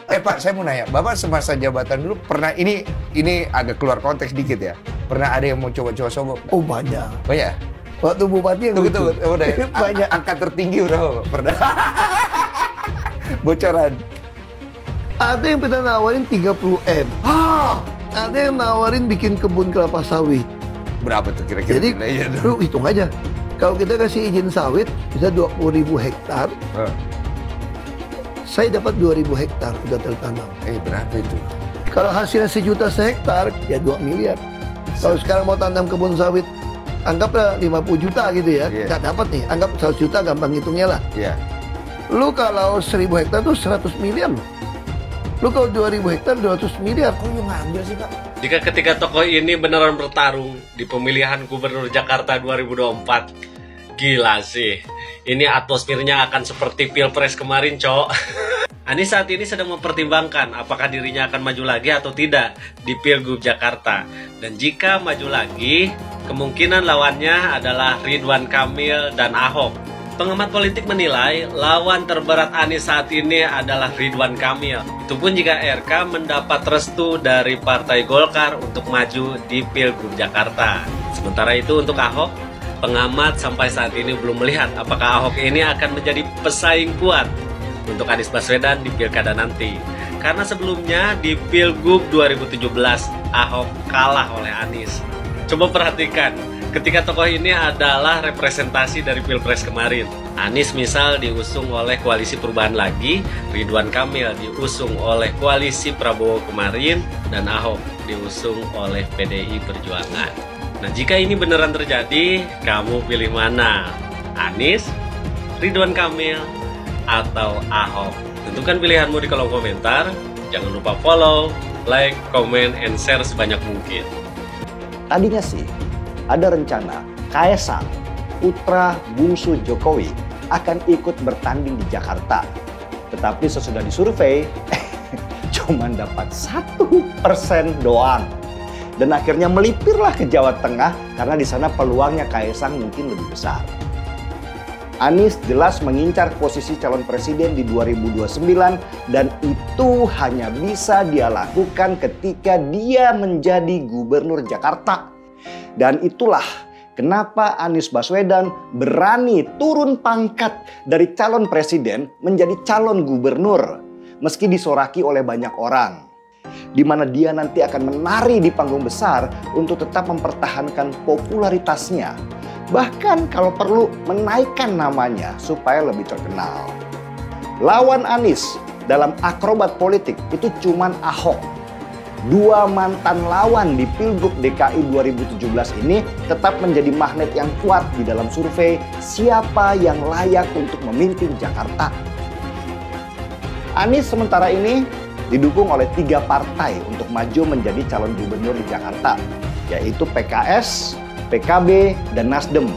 Pak, saya mau nanya, Bapak semasa jabatan dulu pernah ini agak keluar konteks dikit ya. Pernah ada yang mau coba-coba sobo? Oh banyak. Oh ya? Waktu bupati yang Tunggu, lucu. udah ya? Banyak. Angka tertinggi berapa, Pak? Pernah? Bocoran. Ada yang pernah nawarin 30 M. Ada yang nawarin bikin kebun kelapa sawit. Berapa tuh kira-kira? Jadi, nilainya tuh? lu hitung aja. Kalau kita kasih izin sawit, bisa 20.000 hektar. Saya dapat 2.000 hektar udah tertanam. Berapa itu? Kalau hasilnya 1 juta sehektar, ya 2 miliar. Kalau sekarang mau tanam kebun sawit, anggaplah 50 juta gitu ya. Iya. Nggak dapat nih, anggap 100 juta gampang hitungnya lah. Iya. Lu kalau 1.000 hektar tuh 100 miliar loh. Lu kalau 2.000 hektar 200 miliar. Kok lu ngambil sih, Pak? Jika ketiga tokoh ini beneran bertarung di pemilihan Gubernur Jakarta 2024, gila sih. Ini atmosfernya akan seperti Pilpres kemarin, Cok. Anies saat ini sedang mempertimbangkan apakah dirinya akan maju lagi atau tidak di Pilgub Jakarta. Dan jika maju lagi, kemungkinan lawannya adalah Ridwan Kamil dan Ahok. Pengamat politik menilai lawan terberat Anies saat ini adalah Ridwan Kamil. Itu pun jika RK mendapat restu dari Partai Golkar untuk maju di Pilgub Jakarta. Sementara itu untuk Ahok, pengamat sampai saat ini belum melihat apakah Ahok ini akan menjadi pesaing kuat untuk Anies Baswedan di Pilkada nanti. Karena sebelumnya di Pilgub 2017, Ahok kalah oleh Anies. Coba perhatikan, ketika tokoh ini adalah representasi dari Pilpres kemarin. Anies misal diusung oleh Koalisi Perubahan lagi, Ridwan Kamil diusung oleh Koalisi Prabowo kemarin, dan Ahok diusung oleh PDI Perjuangan. Nah, jika ini beneran terjadi, kamu pilih mana? Anies, Ridwan Kamil, atau Ahok? Tentukan pilihanmu di kolom komentar. Jangan lupa follow, like, comment, and share sebanyak mungkin. Tadinya sih ada rencana Kaesang, putra bungsu Jokowi, akan ikut bertanding di Jakarta. Tetapi sesudah disurvei, cuma dapat 1% doang. Dan akhirnya melipirlah ke Jawa Tengah karena di sana peluangnya Kaesang mungkin lebih besar. Anies jelas mengincar posisi calon presiden di 2029 dan itu hanya bisa dia lakukan ketika dia menjadi gubernur Jakarta. Dan itulah kenapa Anies Baswedan berani turun pangkat dari calon presiden menjadi calon gubernur meski disoraki oleh banyak orang. Di mana dia nanti akan menari di panggung besar untuk tetap mempertahankan popularitasnya. Bahkan kalau perlu menaikkan namanya supaya lebih terkenal. Lawan Anies dalam akrobat politik itu cuman Ahok. Dua mantan lawan di Pilgub DKI 2017 ini tetap menjadi magnet yang kuat di dalam survei siapa yang layak untuk memimpin Jakarta. Anies sementara ini didukung oleh 3 partai untuk maju menjadi calon gubernur di Jakarta, yaitu PKS, PKB, dan Nasdem.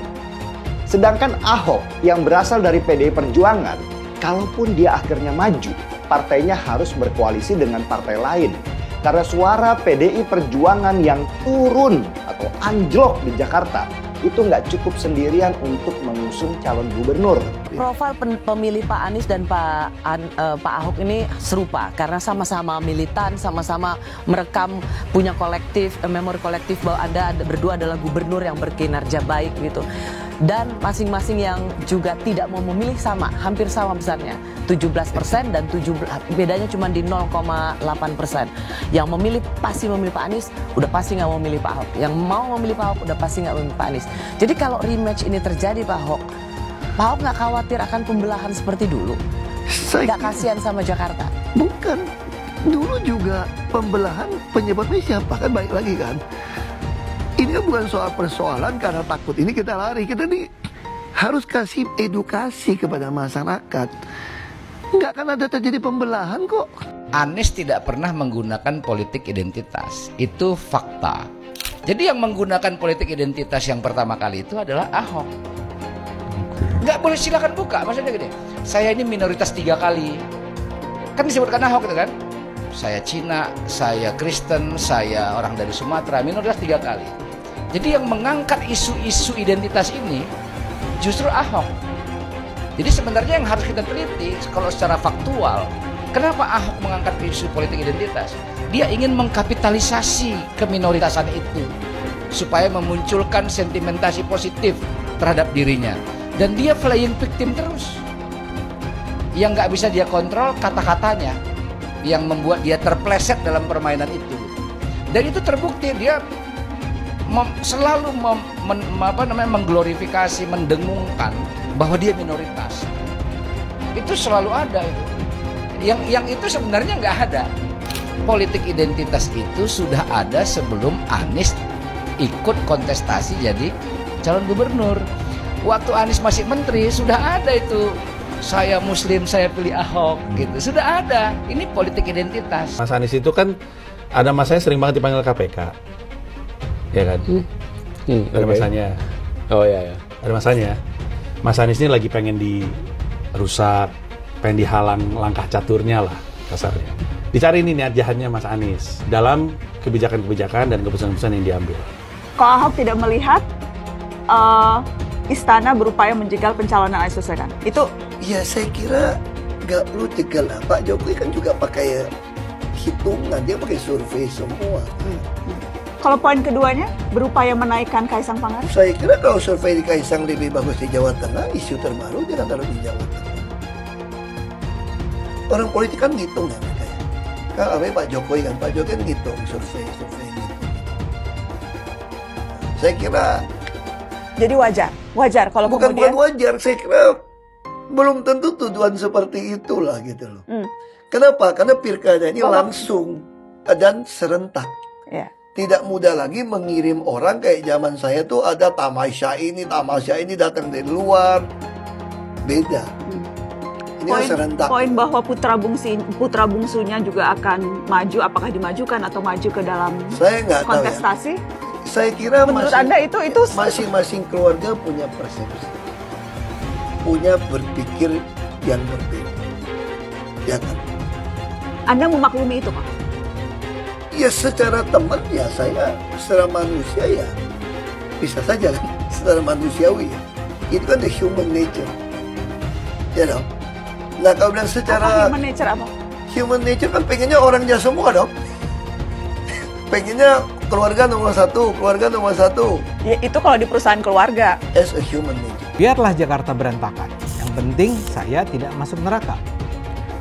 Sedangkan Ahok yang berasal dari PDI Perjuangan, kalaupun dia akhirnya maju, partainya harus berkoalisi dengan partai lain. Karena suara PDI Perjuangan yang turun atau anjlok di Jakarta itu nggak cukup sendirian untuk mengusung calon gubernur. Profil pemilih Pak Anies dan Pak Ahok ini serupa karena sama-sama militan, sama-sama merekam, punya kolektif, memori kolektif bahwa Anda berdua adalah gubernur yang berkinerja baik gitu. Dan masing-masing yang juga tidak mau memilih sama, hampir sama besarnya, 17% dan bedanya cuma di 0,8%. Yang memilih pasti memilih Pak Anies, udah pasti nggak mau memilih Pak Ahok. Yang mau memilih Pak Ahok udah pasti nggak memilih Pak Anies. Jadi kalau rematch ini terjadi Pak Ahok nggak khawatir akan pembelahan seperti dulu? Nggak kasihan sama Jakarta? Bukan. Dulu juga pembelahan penyebabnya siapa? Kan balik lagi kan. Ini kan bukan soal persoalan karena takut ini kita lari. Kita nih harus kasih edukasi kepada masyarakat. Nggak akan ada terjadi pembelahan kok. Anies tidak pernah menggunakan politik identitas. Itu fakta. Jadi yang menggunakan politik identitas yang pertama kali itu adalah Ahok. Nggak boleh silakan buka. Maksudnya gini, saya ini minoritas 3 kali. Kan disebutkan Ahok itu kan. Saya Cina, saya Kristen, saya orang dari Sumatera, minoritas 3 kali. Jadi yang mengangkat isu-isu identitas ini justru Ahok. Jadi sebenarnya yang harus kita teliti kalau secara faktual, Kenapa Ahok mengangkat isu politik identitas? Dia ingin mengkapitalisasi keminoritasan itu supaya memunculkan sentimentasi positif terhadap dirinya. Dan dia playing victim terus. Yang nggak bisa dia kontrol kata-katanya, yang membuat dia terpleset dalam permainan itu. Dan itu terbukti, dia selalu mengglorifikasi, mendengungkan bahwa dia minoritas. Itu selalu ada itu. Yang itu sebenarnya nggak ada. Politik identitas itu sudah ada sebelum Anies ikut kontestasi jadi calon gubernur. Waktu Anies masih menteri sudah ada itu. Saya Muslim, saya pilih Ahok gitu. Sudah ada. Ini politik identitas. Mas Anies itu kan ada masanya sering banget dipanggil KPK. Ya kan? Ada masanya. Oh ya. Ada masanya. Mas Anies ini lagi pengen dirusak, pengen dihalang langkah caturnya lah kasarnya. Dicari ini niat jahatnya Mas Anies dalam kebijakan-kebijakan dan keputusan-keputusan yang diambil. Kok Ahok tidak melihat istana berupaya menjegal pencalonan Anies Baswedan? Itu Ya saya kira nggak perlu jegal lah. Pak Jokowi kan juga pakai hitungan, dia pakai survei semua. kalau poin keduanya berupaya menaikkan Kaisang Pangarep. Saya kira kalau survei di Kaisang lebih bagus di Jawa Tengah, isu terbaru jangan taruh di Jawa Tengah. Orang politik kan ngitung ya mereka ya. Kan apa Pak Jokowi kan ngitung survei gitu. Saya kira Jadi wajar kalau bukan kemudian wajar, saya kira belum tentu tujuan seperti itulah gitu loh. Kenapa? Karena pilkada ini langsung dan serentak. Ya. Tidak mudah lagi mengirim orang kayak zaman saya tuh ada tamasya ini datang dari luar. Beda. Ini kan serentak. Poin bahwa putra bungsunya juga akan maju, apakah dimajukan atau maju ke dalam Saya nggak tahu ya. kontestasi? Saya kira Menurut Anda itu masing-masing keluarga punya persepsi, punya berpikir yang berbeda, ya kan? Anda memaklumi itu, Pak? Ya secara teman ya saya, secara manusia ya bisa saja kan, secara manusiawi ya. Itu kan the human nature, ya dong. Nah kalau bilang secara human nature apa? Human nature kan pengennya orangnya semua dong. Pengennya keluarga nomor satu. Ya, itu kalau di perusahaan keluarga. As a human nature. Biarlah Jakarta berantakan. Yang penting saya tidak masuk neraka.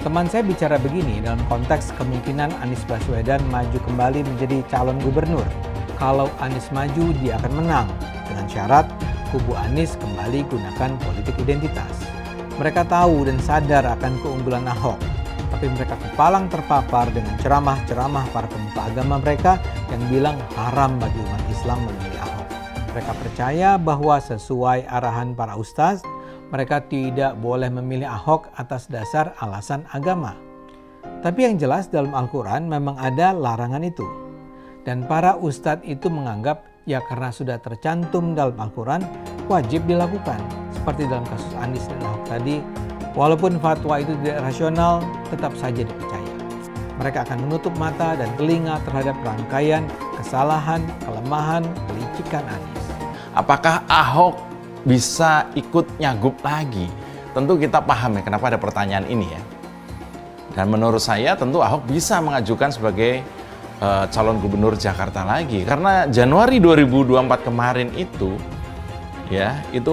Teman saya bicara begini dalam konteks kemungkinan Anies Baswedan maju kembali menjadi calon gubernur. Kalau Anies maju, dia akan menang. Dengan syarat kubu Anies kembali gunakan politik identitas. Mereka tahu dan sadar akan keunggulan Ahok. Tapi mereka kepalang terpapar dengan ceramah-ceramah para pemuka agama mereka yang bilang haram bagi umat Islam memilih Ahok. Mereka percaya bahwa sesuai arahan para ustaz, mereka tidak boleh memilih Ahok atas dasar alasan agama. Tapi yang jelas dalam Al-Quran memang ada larangan itu. Dan para ustadz itu menganggap ya karena sudah tercantum dalam Al-Quran, wajib dilakukan. Seperti dalam kasus Anies dan Ahok tadi, walaupun fatwa itu tidak rasional, tetap saja dipercaya. Mereka akan menutup mata dan telinga terhadap rangkaian kesalahan, kelemahan, kelicikan Anies. Apakah Ahok bisa ikut nyagup lagi? Tentu kita paham ya kenapa ada pertanyaan ini ya. Dan menurut saya tentu Ahok bisa mengajukan sebagai calon gubernur Jakarta lagi. Karena Januari 2024 kemarin itu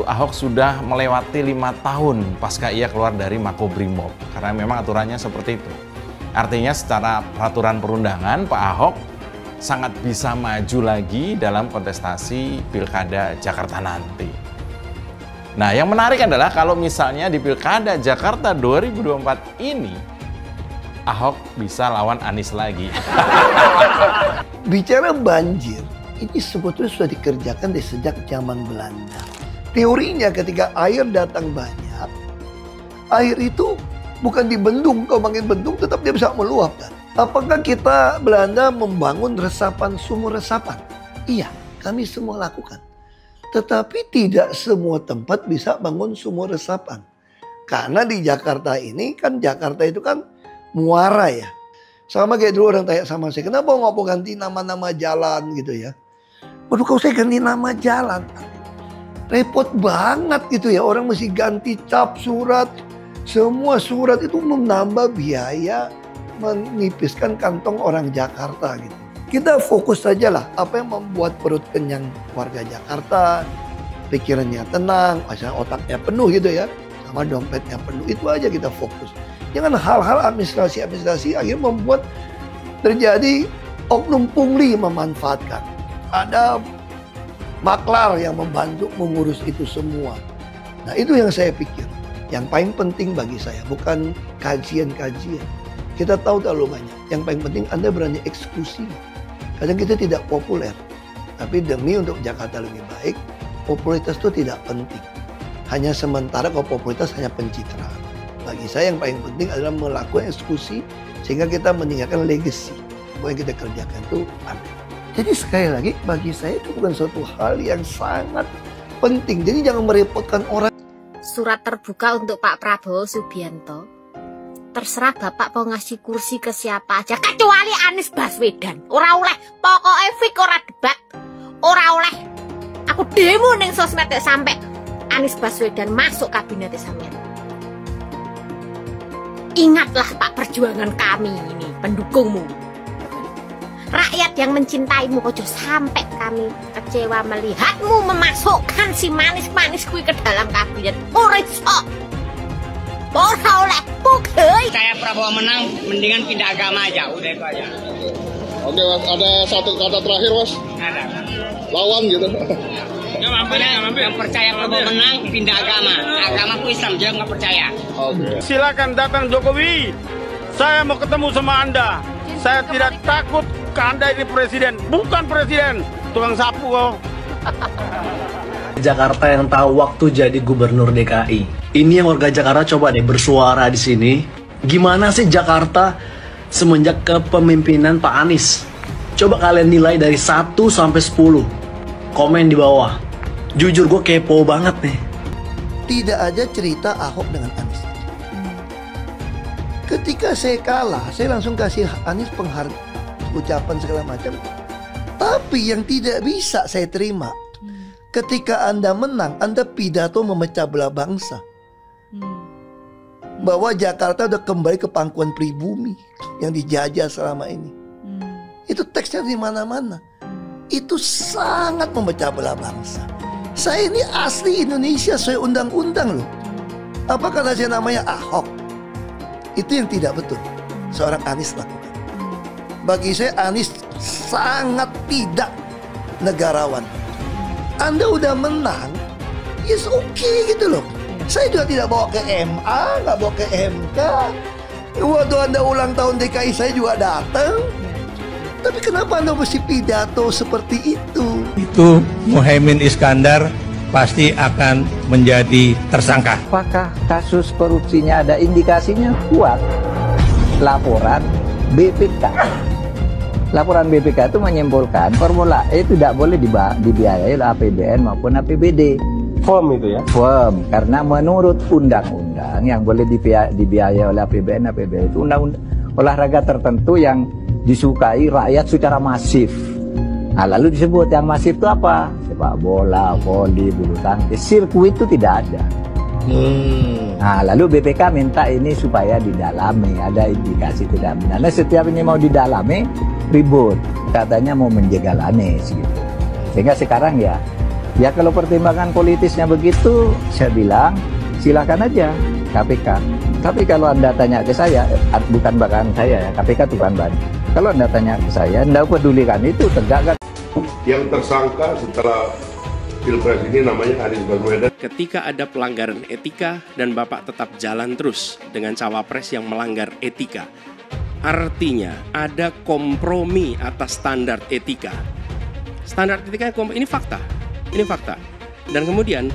Ahok sudah melewati 5 tahun pasca ia keluar dari Makobrimob. Karena memang aturannya seperti itu. Artinya secara peraturan perundangan Pak Ahok sangat bisa maju lagi dalam kontestasi Pilkada Jakarta nanti. Nah, yang menarik adalah kalau misalnya di Pilkada Jakarta 2024 ini Ahok bisa lawan Anies lagi. Bicara banjir, ini sebetulnya sudah dikerjakan dari sejak zaman Belanda. Teorinya ketika air datang banyak, air itu bukan dibendung. Kalau bangun bendung tetap dia bisa meluap kan. Apakah kita Belanda membangun sumur resapan? Iya, kami semua lakukan. Tetapi tidak semua tempat bisa bangun sumur resapan. Karena di Jakarta ini kan, Jakarta itu kan muara ya. Sama kayak dulu orang tanya sama saya, kenapa nggak mau ganti nama-nama jalan gitu ya. Waduh, kalau saya ganti nama jalan, repot banget gitu ya. Orang mesti ganti cap surat, Semua surat itu menambah biaya, menipiskan kantong orang Jakarta gitu. Kita fokus saja lah apa yang membuat perut kenyang warga Jakarta, pikirannya tenang, asal otaknya penuh gitu ya, sama dompetnya penuh. Itu aja kita fokus. Jangan hal-hal administrasi akhirnya membuat terjadi oknum pungli memanfaatkan. Ada maklar yang membantu mengurus itu semua. Nah itu yang saya pikir. Yang paling penting bagi saya bukan kajian-kajian. Kita tahu terlalu banyak. Yang paling penting Anda berani eksekusi. Kadang kita tidak populer. Tapi demi untuk Jakarta lebih baik, popularitas itu tidak penting. Hanya sementara kalau popularitas hanya pencitraan. Bagi saya yang paling penting adalah melakukan eksekusi sehingga kita meninggalkan legacy. Apa yang kita kerjakan itu ada. Jadi sekali lagi bagi saya itu bukan suatu hal yang sangat penting. Jadi jangan merepotkan orang. Surat terbuka untuk Pak Prabowo Subianto. Terserah Bapak mau ngasih kursi ke siapa aja kecuali Anies Baswedan. Ora oleh, pokoknya fik ora debat. Ora oleh. Aku demo ning sosmed sampai Anies Baswedan masuk kabinet sampean. Ingatlah Pak, perjuangan kami ini pendukungmu. Rakyat yang mencintaimu, ojo sampai kami kecewa melihatmu memasukkan si manis-manis kui ke dalam kabinet. Ora iso. Ora oleh pukul. Saya Prabowo menang, mendingan pindah agama aja, udah itu aja. Oke Mas, ada satu kata terakhir Mas? Ada. Lawan gitu. Yang percaya Prabowo menang, pindah agama. Agamaku Islam, dia nggak percaya. Oke. Silakan datang Jokowi. Saya mau ketemu sama Anda. Saya tidak takut ke Anda ini presiden. Bukan presiden, tukang sapu kok. Jakarta yang tahu waktu jadi gubernur DKI. Ini yang warga Jakarta coba deh bersuara di sini. Gimana sih Jakarta semenjak kepemimpinan Pak Anies? Coba kalian nilai dari 1 sampai 10. Komen di bawah. Jujur gue kepo banget nih. Tidak ada cerita Ahok dengan Anies. Ketika saya kalah, saya langsung kasih Anies ucapan segala macam. Tapi yang tidak bisa saya terima, ketika Anda menang, Anda pidato memecah belah bangsa. Bahwa Jakarta udah kembali ke pangkuan pribumi yang dijajah selama ini. Itu teksnya di mana-mana. Itu sangat memecah belah bangsa. Saya ini asli Indonesia sesuai undang-undang loh. Apa kata saya namanya Ahok? Itu yang tidak betul seorang Anies lakukan. Bagi saya Anies sangat tidak negarawan. Anda udah menang, yes okay gitu loh. Saya juga tidak bawa ke MA, nggak bawa ke MK. Waktu Anda ulang tahun DKI saya juga datang. Tapi kenapa Anda mesti pidato seperti itu? Itu Muhaimin Iskandar pasti akan menjadi tersangka. Apakah kasus korupsinya ada indikasinya kuat? Laporan BPK. Laporan BPK itu menyimpulkan Formula E tidak boleh dibiayai oleh APBN maupun APBD. Firm itu ya? Firm, karena menurut undang-undang yang boleh dibiayai oleh APBN, APBD itu undang-undang olahraga tertentu yang disukai rakyat secara masif. Nah, lalu disebut yang masif itu apa? Sepak bola, voli, bulu tangkis, sirkuit itu tidak ada. Nah, lalu BPK minta ini supaya didalami, ada indikasi tidak benar. Nah, setiap ini mau didalami, ribut. Katanya mau menjegal Anies gitu. Sehingga sekarang ya kalau pertimbangan politisnya begitu, saya bilang silakan aja KPK. Tapi kalau Anda tanya ke saya, bukan bahkan saya ya, KPK itu bukan bahan. Kalau Anda tanya ke saya, Anda pedulikan itu tegakkan. Yang tersangka setelah Pilpres ini namanya Anies Baswedan. Ketika ada pelanggaran etika dan Bapak tetap jalan terus dengan cawapres yang melanggar etika, artinya ada kompromi atas standar etika. Standar etika ini fakta. Ini fakta. Dan kemudian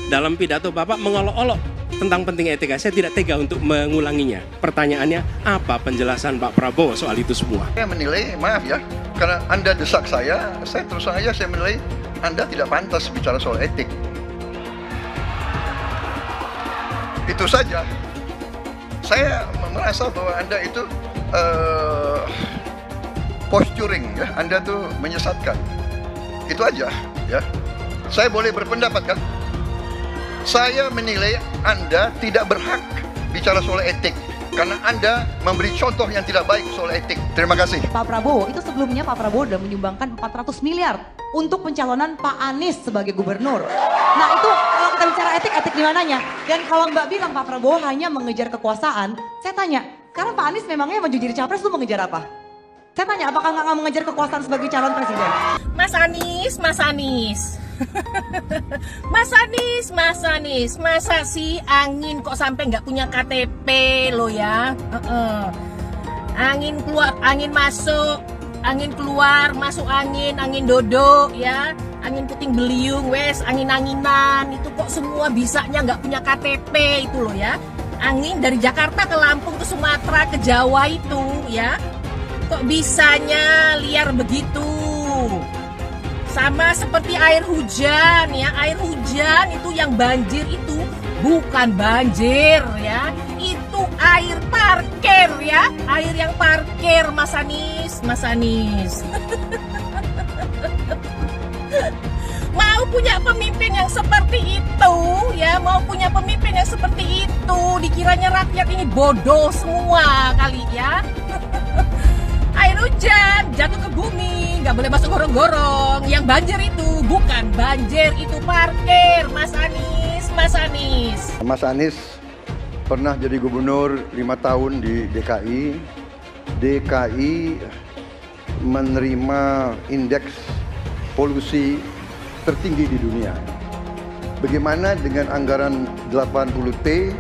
dalam pidato Bapak mengolok-olok tentang pentingnya etika. Saya tidak tega untuk mengulanginya. Pertanyaannya, apa penjelasan Pak Prabowo soal itu semua? Saya menilai, maaf ya, karena Anda desak saya terus terang aja saya menilai Anda tidak pantas bicara soal etik. Itu saja. Saya merasa bahwa Anda itu posturing ya, Anda tuh menyesatkan. Itu aja ya. Saya boleh berpendapat kan? Saya menilai Anda tidak berhak bicara soal etik. Karena Anda memberi contoh yang tidak baik soal etik. Terima kasih. Pak Prabowo, itu sebelumnya Pak Prabowo sudah menyumbangkan 400 miliar untuk pencalonan Pak Anies sebagai gubernur. Nah itu kalau kita bicara etik di mananya? Dan kalau Mbak bilang Pak Prabowo hanya mengejar kekuasaan, saya tanya, sekarang Pak Anies memangnya maju jadi capres itu mengejar apa? Saya tanya, apakah nggak mengejar kekuasaan sebagai calon presiden? Mas Anies. Mas Anies, masa sih angin kok sampai nggak punya KTP lo ya? Angin keluar, angin masuk, angin keluar, masuk angin dodo ya, angin puting beliung, wes angin-anginan itu kok semua bisanya nggak punya KTP itu lo ya? Angin dari Jakarta ke Lampung ke Sumatera ke Jawa itu ya, kok bisanya liar begitu? Sama seperti air hujan ya, air hujan itu yang banjir itu bukan banjir ya, itu air parkir ya, air yang parkir Mas Anies. Mau punya pemimpin yang seperti itu ya, mau punya pemimpin yang seperti itu, dikiranya rakyat ini bodoh semua kali ya. Air hujan jatuh ke bumi, nggak boleh masuk gorong-gorong. Yang banjir itu bukan banjir, itu parkir. Mas Anies. Mas Anies pernah jadi gubernur 5 tahun di DKI. DKI menerima indeks polusi tertinggi di dunia. Bagaimana dengan anggaran 80T,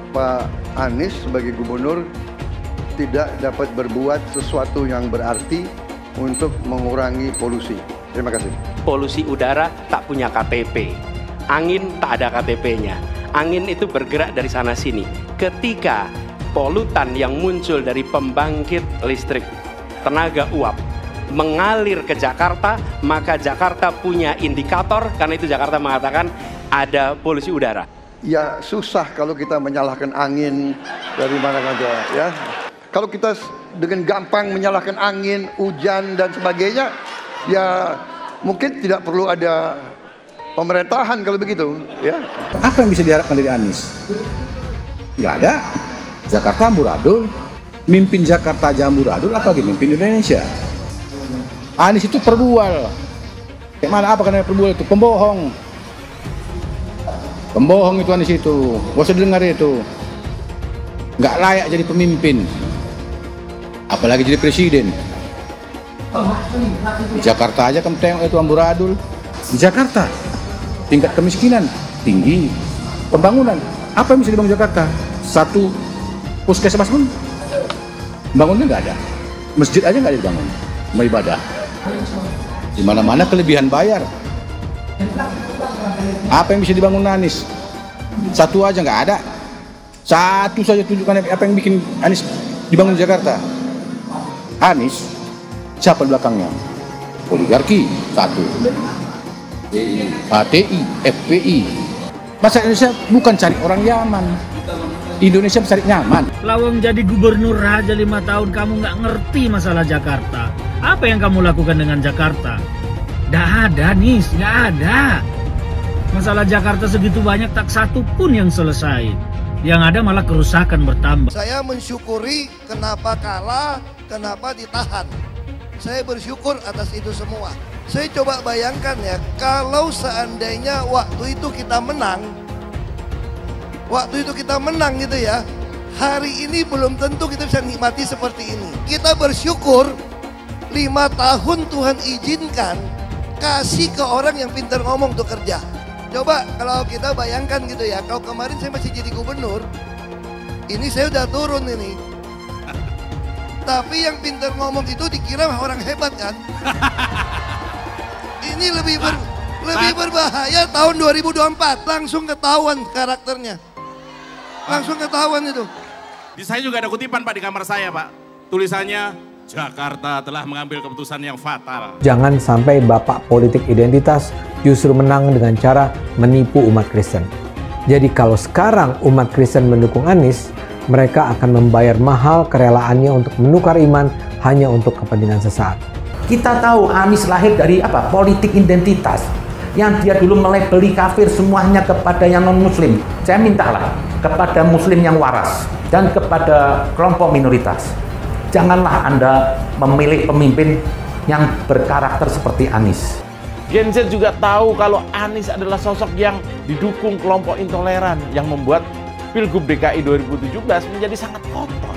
Pak Anies sebagai gubernur tidak dapat berbuat sesuatu yang berarti untuk mengurangi polusi. Terima kasih. Polusi udara tak punya KTP, angin tak ada KTP-nya. Angin itu bergerak dari sana sini. Ketika polutan yang muncul dari pembangkit listrik tenaga uap mengalir ke Jakarta, maka Jakarta punya indikator, karena itu Jakarta mengatakan ada polusi udara. Ya susah kalau kita menyalahkan angin dari mana saja ya. Kalau kita dengan gampang menyalahkan angin, hujan dan sebagainya, ya mungkin tidak perlu ada pemerintahan kalau begitu ya. Apa yang bisa diharapkan dari Anies? Nggak ada. Jakarta amburadul, mimpin Jakarta aja amburadul, apalagi mimpin Indonesia. Anies itu perbual. Kayak mana apa karena perbual itu? Pembohong. Pembohong itu Anies itu. Gak usah dengar itu. Nggak layak jadi pemimpin. Apalagi jadi presiden. Di Jakarta aja kamu tengok itu amburadul. Di Jakarta tingkat kemiskinan tinggi. Pembangunan apa yang bisa dibangun Jakarta? Satu puskesmas pun bangunnya nggak ada. Masjid aja nggak ada dibangun. Mau ibadah. Di mana-mana kelebihan bayar. Apa yang bisa dibangun Anies? Satu aja nggak ada. Satu saja tunjukkan apa yang bikin Anies dibangun di Jakarta. Anies, siapa belakangnya? Oligarki, satu. HTI, FPI. Masa Indonesia bukan cari orang Yaman. Indonesia cari nyaman. Lawang jadi gubernur aja 5 tahun kamu nggak ngerti masalah Jakarta. Apa yang kamu lakukan dengan Jakarta? Nggak ada, Nis, nggak ada. Masalah Jakarta segitu banyak tak satu pun yang selesai. Yang ada malah kerusakan bertambah. Saya mensyukuri kenapa kalah, kenapa ditahan. Saya bersyukur atas itu semua. Saya coba bayangkan ya, kalau seandainya waktu itu kita menang gitu ya, hari ini belum tentu kita bisa nikmati seperti ini. Kita bersyukur 5 tahun Tuhan izinkan kasih ke orang yang pintar ngomong untuk kerja. Coba kalau kita bayangkan gitu ya, kalau kemarin saya masih jadi gubernur, ini saya udah turun ini. Tapi yang pintar ngomong itu dikira orang hebat kan? Ini lebih berbahaya tahun 2024, langsung ketahuan karakternya. Langsung ketahuan itu. Di saya juga ada kutipan Pak di kamar saya Pak. Tulisannya, Jakarta telah mengambil keputusan yang fatal. Jangan sampai bapak politik identitas justru menang dengan cara menipu umat Kristen. Jadi kalau sekarang umat Kristen mendukung Anies, mereka akan membayar mahal kerelaannya untuk menukar iman hanya untuk kepentingan sesaat. Kita tahu Anies lahir dari apa? Politik identitas. Yang dia dulu melabeli kafir semuanya kepada yang non-muslim. Saya mintalah kepada muslim yang waras dan kepada kelompok minoritas. Janganlah Anda memilih pemimpin yang berkarakter seperti Anies. Gen Z juga tahu kalau Anies adalah sosok yang didukung kelompok intoleran yang membuat Pilgub DKI 2017 menjadi sangat kotor.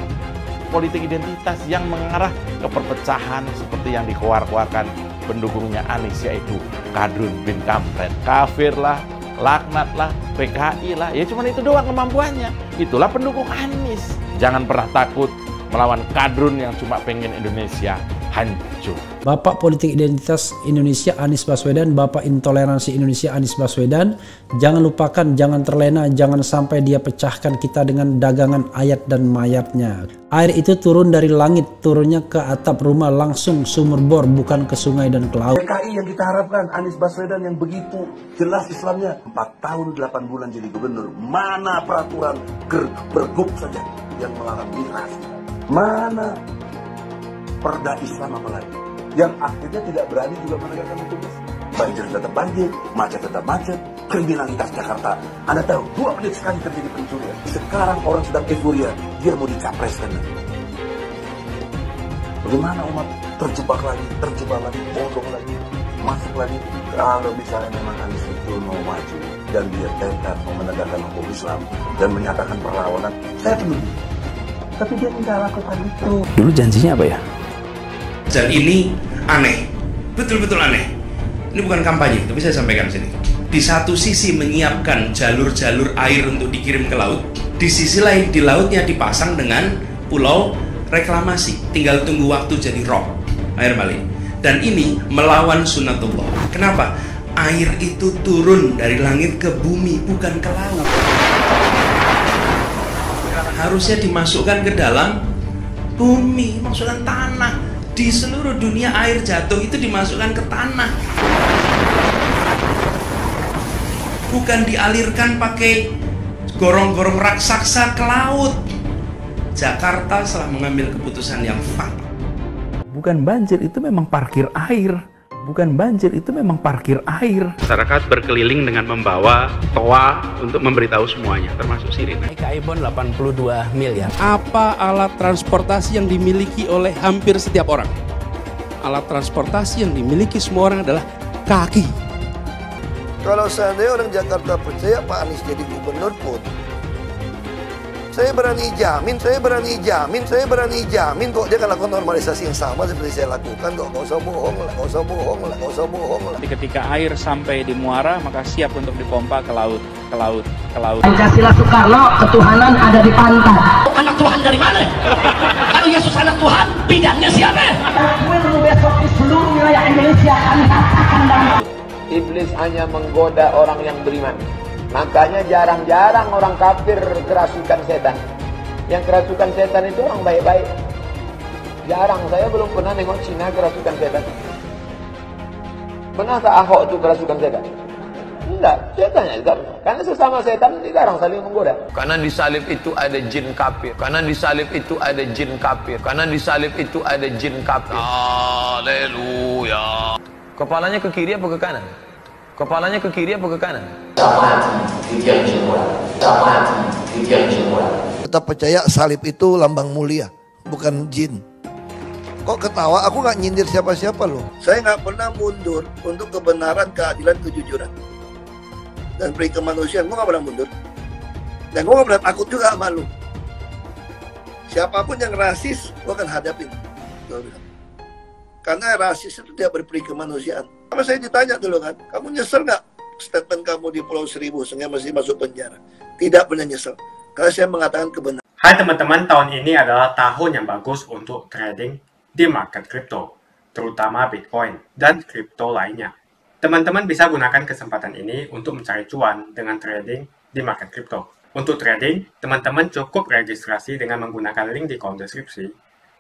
Politik identitas yang mengarah ke perpecahan seperti yang dikeluarkan pendukungnya Anies, yaitu Kadrun bin Kamret. Kafir lah, laknat lah, PKI lah, ya cuman itu doang kemampuannya. Itulah pendukung Anies. Jangan pernah takut melawan kadrun yang cuma pengen Indonesia hancur. Bapak politik identitas Indonesia Anies Baswedan, Bapak intoleransi Indonesia Anies Baswedan. Jangan lupakan, jangan terlena, jangan sampai dia pecahkan kita dengan dagangan ayat dan mayatnya. Air itu turun dari langit, turunnya ke atap rumah langsung sumur bor, bukan ke sungai dan ke laut. DKI yang kita harapkan, Anies Baswedan yang begitu jelas Islamnya, 4 tahun 8 bulan jadi gubernur. Mana peraturan pergub saja yang melarang migrasi? Mana perda Islam apalagi yang akhirnya tidak berani juga menegakkan hukum. Banjir tetap banjir, macet tetap macet, kriminalitas Jakarta. Anda tahu, 2 menit sekali terjadi pencurian. Sekarang orang sedang euforia, dia mau dicapreskan. Bagaimana umat terjebak lagi, bodoh lagi, masuk lagi. Kalau misalnya memang Anies itu mau maju dan dia tekad mau menegakkan hukum Islam dan menyatakan perlawanan, saya pendukung. Tapi dia tidak lakukan itu. Dulu janjinya apa ya? Dan ini aneh, betul-betul aneh. Ini bukan kampanye, tapi saya sampaikan sini. Di satu sisi menyiapkan jalur-jalur air untuk dikirim ke laut, di sisi lain di lautnya dipasang dengan pulau reklamasi. Tinggal tunggu waktu jadi rob, air balik. Dan ini melawan sunatullah. Kenapa? Air itu turun dari langit ke bumi, bukan ke laut. Harusnya dimasukkan ke dalam bumi, masukkan tanah. Di seluruh dunia air jatuh itu dimasukkan ke tanah, bukan dialirkan pakai gorong-gorong raksasa ke laut. Jakarta telah mengambil keputusan yang fatal. Bukan banjir, itu memang parkir air. Bukan banjir, itu memang parkir air. Masyarakat berkeliling dengan membawa toa untuk memberitahu semuanya, termasuk sirine. DKI Bond 82 miliar. Apa alat transportasi yang dimiliki oleh hampir setiap orang? Alat transportasi yang dimiliki semua orang adalah kaki. Kalau seandainya orang Jakarta percaya Pak Anies jadi gubernur pun, saya berani jamin kok dia akan lakukan normalisasi yang sama seperti saya lakukan kok. Nggak usah bohong lah. Ketika air sampai di muara, maka siap untuk dipompa ke laut. Pancasila Soekarno, ketuhanan ada di pantai. Anak Tuhan dari mana? Kalau Yesus anak Tuhan, bidangnya siapa? Besok di seluruh wilayah Indonesia kami katakan dalam. Iblis hanya menggoda orang yang beriman. Makanya jarang-jarang orang kafir kerasukan setan. Yang kerasukan setan itu orang baik-baik. Jarang, saya belum pernah nengok Cina kerasukan setan. Pernahkah Ahok itu kerasukan setan? Enggak, setannya juga pernah. Karena sesama setan dilarang saling menggoda. Karena di salib itu ada jin kafir. Haleluya. Kepalanya ke kiri apa ke kanan? Tetap percaya salib itu lambang mulia, bukan jin. Kok ketawa? Aku nggak nyindir siapa-siapa loh. Saya nggak pernah mundur untuk kebenaran, keadilan, kejujuran, dan peri kemanusiaan. Gue nggak pernah mundur. Dan gue nggak pernah takut juga sama lu. Siapapun yang rasis, gue akan hadapin. Karena rasis itu tidak berperi kemanusiaan. Sama saya ditanya dulu kan, kamu nyesel nggak statement kamu di Pulau Seribu sehingga masih masuk penjara? Tidak pernah nyesel, karena saya mengatakan kebenaran. Hai teman-teman, tahun ini adalah tahun yang bagus untuk trading di market kripto, terutama Bitcoin dan kripto lainnya. Teman-teman bisa gunakan kesempatan ini untuk mencari cuan dengan trading di market kripto. Untuk trading, teman-teman cukup registrasi dengan menggunakan link di kolom deskripsi,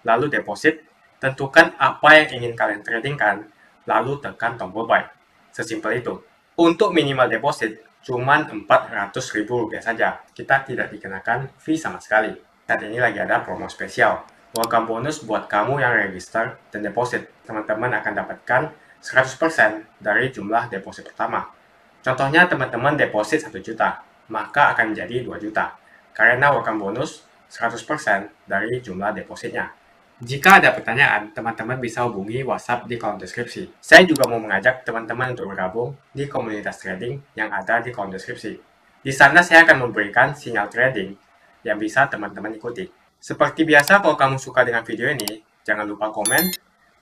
lalu deposit. Tentukan apa yang ingin kalian tradingkan, lalu tekan tombol buy. Sesimpel itu. Untuk minimal deposit, cuma Rp400.000 saja. Kita tidak dikenakan fee sama sekali. Saat ini lagi ada promo spesial. Welcome bonus buat kamu yang register dan deposit. Teman-teman akan dapatkan 100% dari jumlah deposit pertama. Contohnya teman-teman deposit 1 juta, maka akan menjadi 2 juta. karena welcome bonus 100% dari jumlah depositnya. Jika ada pertanyaan, teman-teman bisa hubungi WhatsApp di kolom deskripsi. Saya juga mau mengajak teman-teman untuk bergabung di komunitas trading yang ada di kolom deskripsi. Di sana saya akan memberikan sinyal trading yang bisa teman-teman ikuti. Seperti biasa, kalau kamu suka dengan video ini, jangan lupa komen,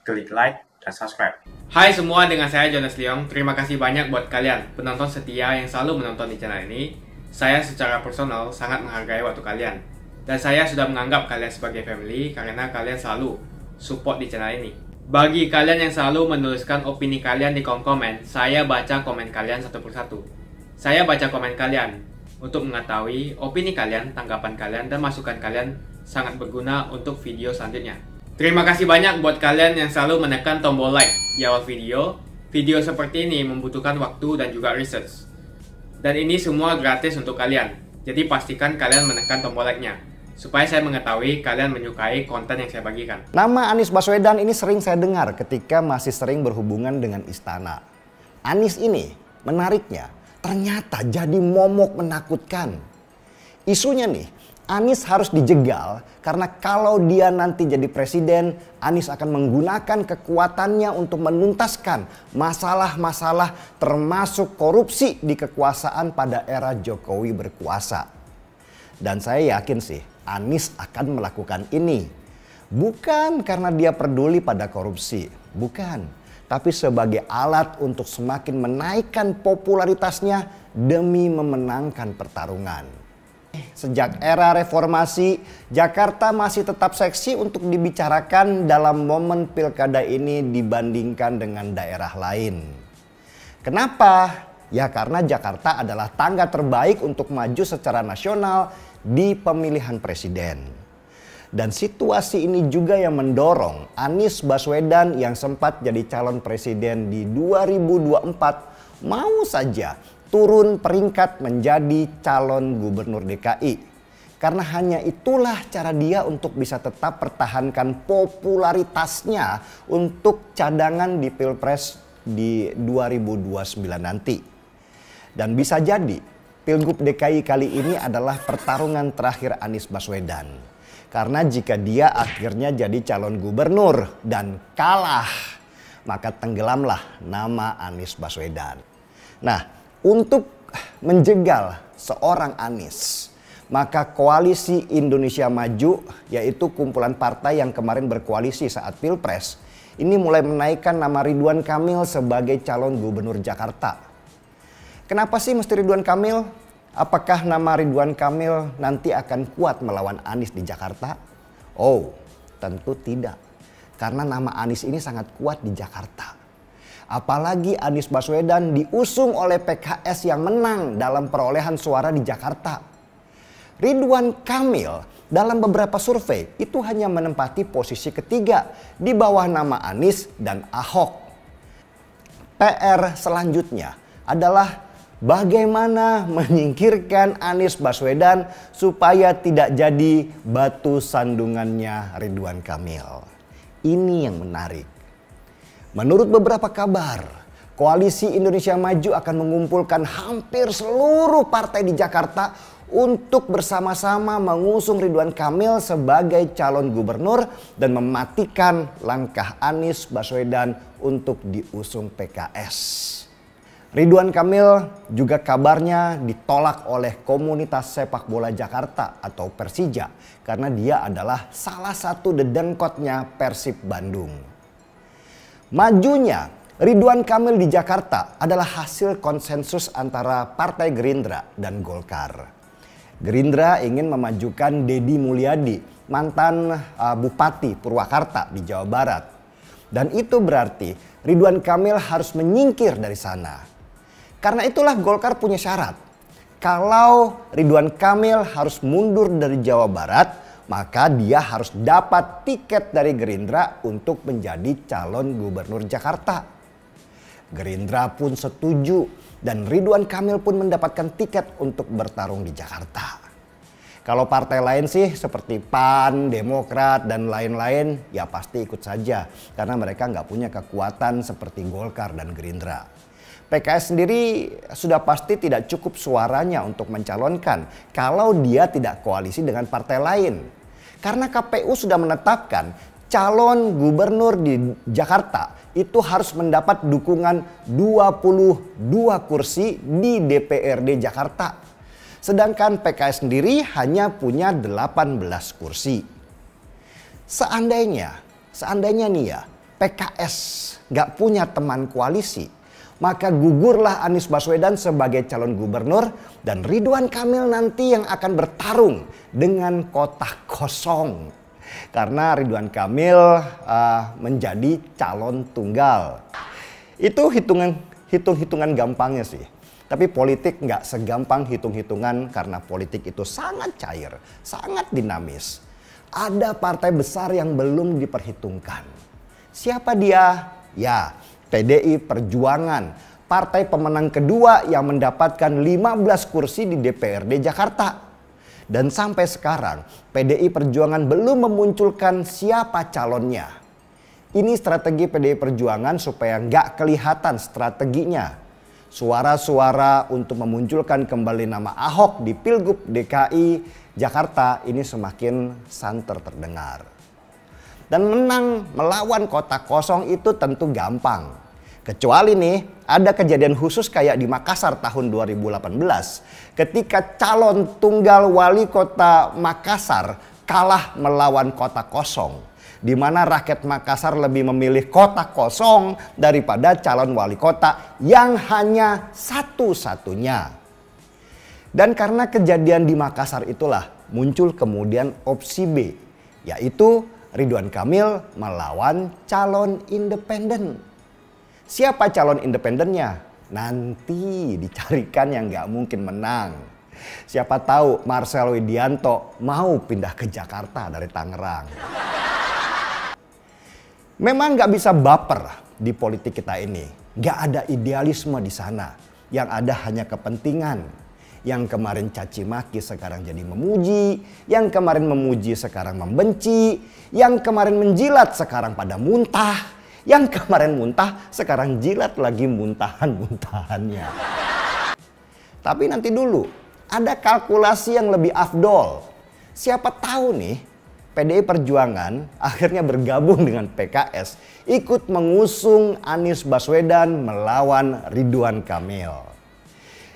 klik like, dan subscribe. Hai semua, dengan saya Jonas Leong. Terima kasih banyak buat kalian, penonton setia yang selalu menonton di channel ini. Saya secara personal sangat menghargai waktu kalian. Dan saya sudah menganggap kalian sebagai family karena kalian selalu support di channel ini. Bagi kalian yang selalu menuliskan opini kalian di kolom komen, saya baca komen kalian satu persatu. Saya baca komen kalian untuk mengetahui opini kalian, tanggapan kalian, dan masukan kalian sangat berguna untuk video selanjutnya. Terima kasih banyak buat kalian yang selalu menekan tombol like di awal video. Video seperti ini membutuhkan waktu dan juga research. Dan ini semua gratis untuk kalian. Jadi pastikan kalian menekan tombol like-nya, supaya saya mengetahui kalian menyukai konten yang saya bagikan. Nama Anies Baswedan ini sering saya dengar ketika masih sering berhubungan dengan istana. Anies ini, menariknya, ternyata jadi momok menakutkan. Isunya nih, Anies harus dijegal karena kalau dia nanti jadi presiden, Anies akan menggunakan kekuatannya untuk menuntaskan masalah-masalah termasuk korupsi di kekuasaan pada era Jokowi berkuasa. Dan saya yakin sih, Anies akan melakukan ini. Bukan karena dia peduli pada korupsi, bukan. Tapi sebagai alat untuk semakin menaikkan popularitasnya demi memenangkan pertarungan. Sejak era reformasi, Jakarta masih tetap seksi untuk dibicarakan dalam momen pilkada ini dibandingkan dengan daerah lain. Kenapa? Ya karena Jakarta adalah tangga terbaik untuk maju secara nasional di pemilihan presiden. Dan situasi ini juga yang mendorong Anies Baswedan yang sempat jadi calon presiden di 2024 mau saja turun peringkat menjadi calon gubernur DKI. Karena hanya itulah cara dia untuk bisa tetap pertahankan popularitasnya untuk cadangan di Pilpres di 2029 nanti. Dan bisa jadi Pilgub DKI kali ini adalah pertarungan terakhir Anies Baswedan. Karena jika dia akhirnya jadi calon gubernur dan kalah, maka tenggelamlah nama Anies Baswedan. Nah, untuk menjegal seorang Anies, maka Koalisi Indonesia Maju, yaitu kumpulan partai yang kemarin berkoalisi saat Pilpres, ini mulai menaikkan nama Ridwan Kamil sebagai calon gubernur Jakarta. Kenapa sih mesti Ridwan Kamil? Apakah nama Ridwan Kamil nanti akan kuat melawan Anies di Jakarta? Oh, tentu tidak. Karena nama Anies ini sangat kuat di Jakarta. Apalagi Anies Baswedan diusung oleh PKS yang menang dalam perolehan suara di Jakarta. Ridwan Kamil dalam beberapa survei itu hanya menempati posisi ketiga di bawah nama Anies dan Ahok. PR selanjutnya adalah bagaimana menyingkirkan Anies Baswedan supaya tidak jadi batu sandungannya Ridwan Kamil. Ini yang menarik. Menurut beberapa kabar, Koalisi Indonesia Maju akan mengumpulkan hampir seluruh partai di Jakarta untuk bersama-sama mengusung Ridwan Kamil sebagai calon gubernur dan mematikan langkah Anies Baswedan untuk diusung PKS. Ridwan Kamil juga kabarnya ditolak oleh komunitas sepak bola Jakarta atau Persija karena dia adalah salah satu dedengkotnya Persib Bandung. Majunya Ridwan Kamil di Jakarta adalah hasil konsensus antara Partai Gerindra dan Golkar. Gerindra ingin memajukan Deddy Mulyadi, mantan Bupati Purwakarta di Jawa Barat. Dan itu berarti Ridwan Kamil harus menyingkir dari sana. Karena itulah Golkar punya syarat. Kalau Ridwan Kamil harus mundur dari Jawa Barat, maka dia harus dapat tiket dari Gerindra untuk menjadi calon gubernur Jakarta. Gerindra pun setuju dan Ridwan Kamil pun mendapatkan tiket untuk bertarung di Jakarta. Kalau partai lain sih seperti PAN, Demokrat dan lain-lain ya pasti ikut saja karena mereka nggak punya kekuatan seperti Golkar dan Gerindra. PKS sendiri sudah pasti tidak cukup suaranya untuk mencalonkan kalau dia tidak koalisi dengan partai lain. Karena KPU sudah menetapkan calon gubernur di Jakarta itu harus mendapat dukungan 22 kursi di DPRD Jakarta. Sedangkan PKS sendiri hanya punya 18 kursi. Seandainya nih ya, PKS gak punya teman koalisi, maka gugurlah Anies Baswedan sebagai calon gubernur dan Ridwan Kamil nanti yang akan bertarung dengan kotak kosong. Karena Ridwan Kamil menjadi calon tunggal. Itu hitung-hitungan gampangnya sih. Tapi politik nggak segampang hitung-hitungan karena politik itu sangat cair, sangat dinamis. Ada partai besar yang belum diperhitungkan. Siapa dia? Ya, PDI Perjuangan. Partai pemenang kedua yang mendapatkan 15 kursi di DPRD Jakarta. Dan sampai sekarang PDI Perjuangan belum memunculkan siapa calonnya. Ini strategi PDI Perjuangan supaya nggak kelihatan strateginya. Suara-suara untuk memunculkan kembali nama Ahok di Pilgub DKI Jakarta ini semakin santer terdengar. Dan menang melawan kotak kosong itu tentu gampang. Kecuali nih ada kejadian khusus kayak di Makassar tahun 2018 ketika calon tunggal wali kota Makassar kalah melawan kotak kosong. Di mana rakyat Makassar lebih memilih kotak kosong daripada calon wali kota yang hanya satu-satunya. Dan karena kejadian di Makassar itulah muncul kemudian opsi B, yaitu Ridwan Kamil melawan calon independen. Siapa calon independennya? Nanti dicarikan yang nggak mungkin menang. Siapa tahu Marcel Widianto mau pindah ke Jakarta dari Tangerang. Memang nggak bisa baper di politik kita ini. Nggak ada idealisme di sana. Yang ada hanya kepentingan. Yang kemarin caci maki sekarang jadi memuji. Yang kemarin memuji sekarang membenci. Yang kemarin menjilat sekarang pada muntah. Yang kemarin muntah sekarang jilat lagi muntahan-muntahannya. Tapi nanti dulu. Ada kalkulasi yang lebih afdol. Siapa tahu nih. PDI Perjuangan akhirnya bergabung dengan PKS ikut mengusung Anies Baswedan melawan Ridwan Kamil.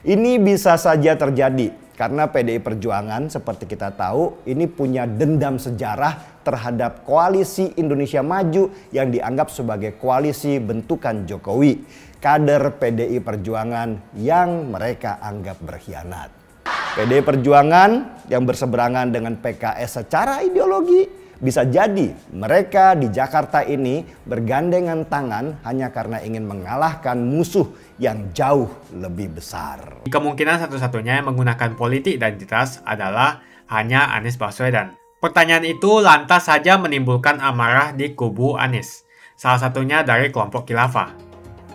Ini bisa saja terjadi karena PDI Perjuangan seperti kita tahu ini punya dendam sejarah terhadap koalisi Indonesia Maju yang dianggap sebagai koalisi bentukan Jokowi. Kader PDI Perjuangan yang mereka anggap berkhianat. PDI Perjuangan yang berseberangan dengan PKS secara ideologi bisa jadi mereka di Jakarta ini bergandengan tangan hanya karena ingin mengalahkan musuh yang jauh lebih besar. Kemungkinan satu-satunya yang menggunakan politik identitas adalah hanya Anies Baswedan. Pertanyaan itu lantas saja menimbulkan amarah di kubu Anies, salah satunya dari kelompok khilafah.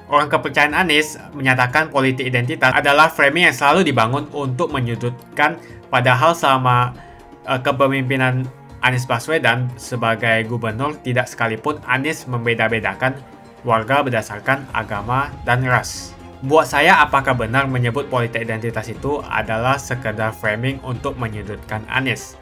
Orang kepercayaan Anies menyatakan politik identitas adalah framing yang selalu dibangun untuk menyudutkan, padahal selama kepemimpinan Anies Baswedan sebagai gubernur tidak sekalipun Anies membeda-bedakan warga berdasarkan agama dan ras. Buat saya, apakah benar menyebut politik identitas itu adalah sekedar framing untuk menyudutkan Anies?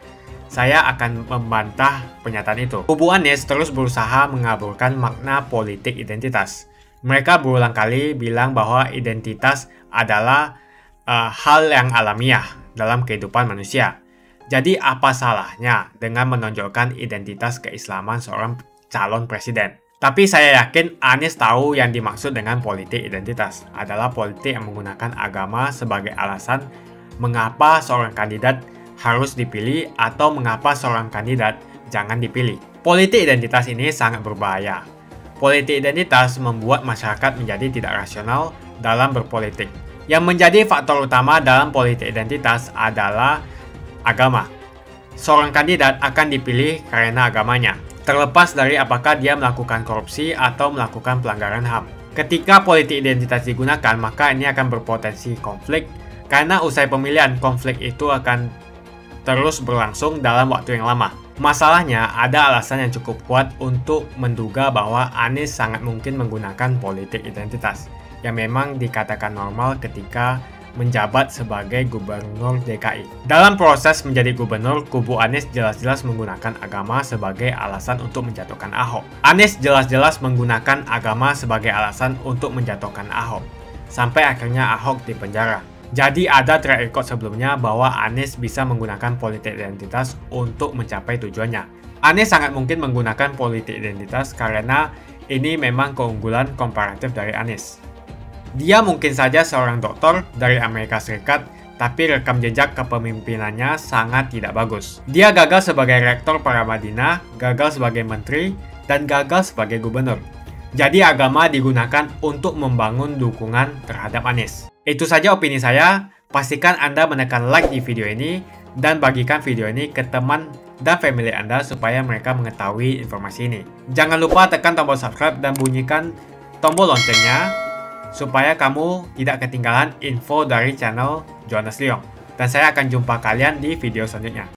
Saya akan membantah pernyataan itu. Kubu Anies terus berusaha mengaburkan makna politik identitas. Mereka berulang kali bilang bahwa identitas adalah hal yang alamiah dalam kehidupan manusia. Jadi apa salahnya dengan menonjolkan identitas keislaman seorang calon presiden? Tapi saya yakin Anies tahu yang dimaksud dengan politik identitas adalah politik yang menggunakan agama sebagai alasan mengapa seorang kandidat harus dipilih atau mengapa seorang kandidat jangan dipilih. Politik identitas ini sangat berbahaya. Politik identitas membuat masyarakat menjadi tidak rasional dalam berpolitik. Yang menjadi faktor utama dalam politik identitas adalah agama. Seorang kandidat akan dipilih karena agamanya, terlepas dari apakah dia melakukan korupsi atau melakukan pelanggaran HAM. Ketika politik identitas digunakan, maka ini akan berpotensi konflik, karena usai pemilihan, konflik itu akan terus berlangsung dalam waktu yang lama. Masalahnya, ada alasan yang cukup kuat untuk menduga bahwa Anies sangat mungkin menggunakan politik identitas. yang memang dikatakan normal ketika menjabat sebagai gubernur DKI. Dalam proses menjadi gubernur, kubu Anies jelas-jelas menggunakan agama sebagai alasan untuk menjatuhkan Ahok. Anies jelas-jelas menggunakan agama sebagai alasan untuk menjatuhkan Ahok, sampai akhirnya Ahok dipenjara. Jadi ada track record sebelumnya bahwa Anies bisa menggunakan politik identitas untuk mencapai tujuannya. Anies sangat mungkin menggunakan politik identitas karena ini memang keunggulan komparatif dari Anies. Dia mungkin saja seorang doktor dari Amerika Serikat, tapi rekam jejak kepemimpinannya sangat tidak bagus. Dia gagal sebagai rektor Paramadina, gagal sebagai menteri, dan gagal sebagai gubernur. Jadi agama digunakan untuk membangun dukungan terhadap Anies. Itu saja opini saya. Pastikan Anda menekan like di video ini dan bagikan video ini ke teman dan family Anda supaya mereka mengetahui informasi ini. Jangan lupa tekan tombol subscribe dan bunyikan tombol loncengnya supaya kamu tidak ketinggalan info dari channel Johannes Leong. Dan saya akan jumpa kalian di video selanjutnya.